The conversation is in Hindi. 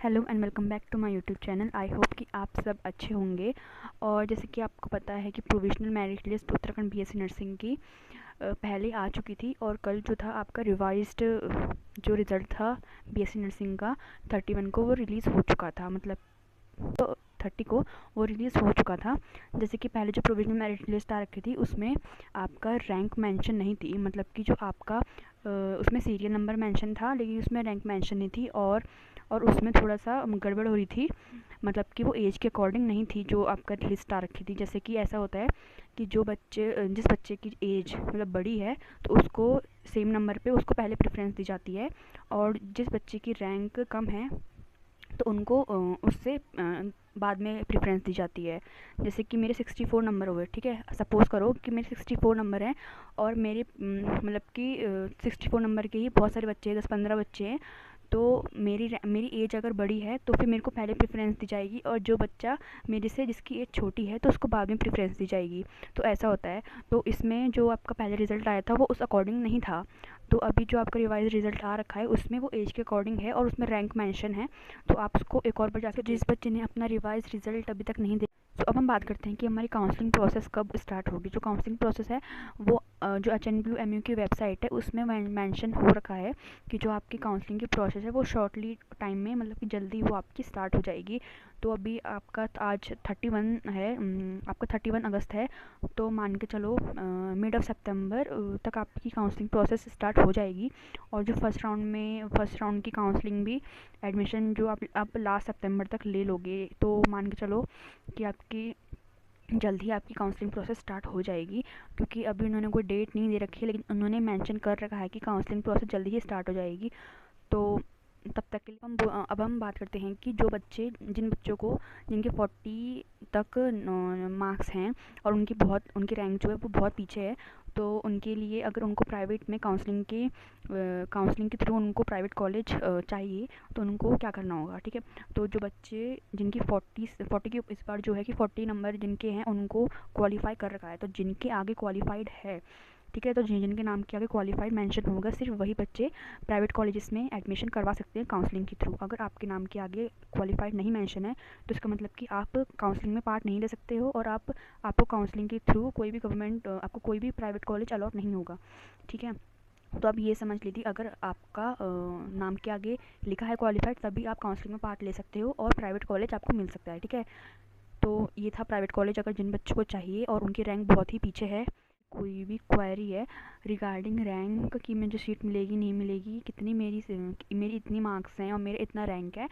Hello and welcome back to my YouTube channel. I hope कि आप सब अच्छे होंगे। और जैसे कि आपको पता है कि provisional merit list Uttarakhand BSc nursing की पहले आ चुकी थी, और कल जो था आपका रिवाइज्ड जो रिज़ल्ट था बीएससी नर्सिंग का 31 को वो रिलीज़ हो चुका था। मतलब तो 30 को वो रिलीज़ हो चुका था। जैसे कि पहले जो प्रोविजनल मेरिट लिस्ट आ रखी थी उसमें आपका रैंक मेंशन नहीं थी, मतलब कि जो आपका उसमें सीरियल नंबर मेंशन था लेकिन उसमें रैंक मेंशन नहीं थी। और उसमें थोड़ा सा गड़बड़ हो रही थी, मतलब कि वो एज के अकॉर्डिंग नहीं थी जो आपका लिस्ट आ रखी थी। जैसे कि ऐसा होता है कि जिस बच्चे की एज मतलब बड़ी है तो उसको सेम नंबर पे उसको पहले प्रेफरेंस दी जाती है, और जिस बच्चे की रैंक कम है तो उनको उससे बाद में प्रेफरेंस दी जाती है। जैसे कि मेरे 64 नंबर हुए, ठीक है, सपोज़ करो कि मेरे 64 नंबर हैं और मेरे मतलब कि 64 नंबर के ही बहुत सारे बच्चे हैं, 10-15 बच्चे हैं। तो मेरी एज अगर बड़ी है तो फिर मेरे को पहले प्रेफरेंस दी जाएगी, और जो बच्चा मेरे से जिसकी एज छोटी है तो उसको बाद में प्रेफरेंस दी जाएगी। तो ऐसा होता है। तो इसमें जो आपका पहले रिज़ल्ट आया था वो उस अकॉर्डिंग नहीं था। तो अभी जो आपका रिवाइज रिज़ल्ट आ रखा है उसमें वो एज के अकॉर्डिंग है और उसमें रैंक मेंशन है। तो आप उसको एक और बार जाकर, जिस बच्चे ने अपना रिवाइज रिज़ल्ट अभी तक नहीं दे। तो अब हम बात करते हैं कि हमारी काउंसलिंग प्रोसेस कब स्टार्ट होगी। जो काउंसलिंग प्रोसेस है वो जो HNBU-MU की वेबसाइट है उसमें मेंशन हो रखा है कि जो आपकी काउंसलिंग की प्रोसेस है वो शॉर्टली टाइम में, मतलब कि जल्दी वो आपकी स्टार्ट हो जाएगी। तो अभी आपका आज 31 है, आपका 31 अगस्त है। तो मान के चलो मिड ऑफ सितंबर तक आपकी काउंसलिंग प्रोसेस स्टार्ट हो जाएगी। और जो फर्स्ट राउंड की काउंसलिंग भी, एडमिशन जो आप लास्ट सितंबर तक ले लोगे, तो मान के चलो कि आपकी जल्द ही आपकी काउंसलिंग प्रोसेस स्टार्ट हो जाएगी। क्योंकि अभी उन्होंने कोई डेट नहीं दे रखी है लेकिन उन्होंने मेंशन कर रखा है कि काउंसलिंग प्रोसेस जल्दी ही स्टार्ट हो जाएगी। तो तब तक के लिए अब हम बात करते हैं कि जिन बच्चों को जिनके 40 तक मार्क्स हैं और उनकी रैंक जो है वो बहुत पीछे है, तो उनके लिए अगर उनको प्राइवेट में काउंसलिंग के थ्रू उनको प्राइवेट कॉलेज चाहिए तो उनको क्या करना होगा, ठीक है। तो जो बच्चे जिनकी 40 की इस बार जो है कि 40 नंबर जिनके हैं उनको क्वालिफाई कर रखा है, तो जिनके आगे क्वालिफाइड है, ठीक है, तो जिनके नाम के आगे क्वालिफाइड मेंशन होगा सिर्फ वही बच्चे प्राइवेट कॉलेजेस में एडमिशन करवा सकते हैं काउंसलिंग के थ्रू। अगर आपके नाम के आगे क्वालिफाइड नहीं मेंशन है तो इसका मतलब कि आप काउंसलिंग में पार्ट नहीं ले सकते हो, और आपको काउंसलिंग के थ्रू कोई भी आपको कोई भी प्राइवेट कॉलेज अलॉट नहीं होगा, ठीक है। तो अब ये समझ लीजिए, अगर आपका नाम के आगे लिखा है क्वालिफाइड तभी आप काउंसलिंग में पार्ट ले सकते हो और प्राइवेट कॉलेज आपको मिल सकता है, ठीक है। तो ये था प्राइवेट कॉलेज अगर जिन बच्चों को चाहिए और उनकी रैंक बहुत ही पीछे है। कोई भी क्वेरी है रिगार्डिंग रैंक कि मुझे सीट मिलेगी नहीं मिलेगी, मेरी इतनी मार्क्स हैं और मेरा इतना रैंक है,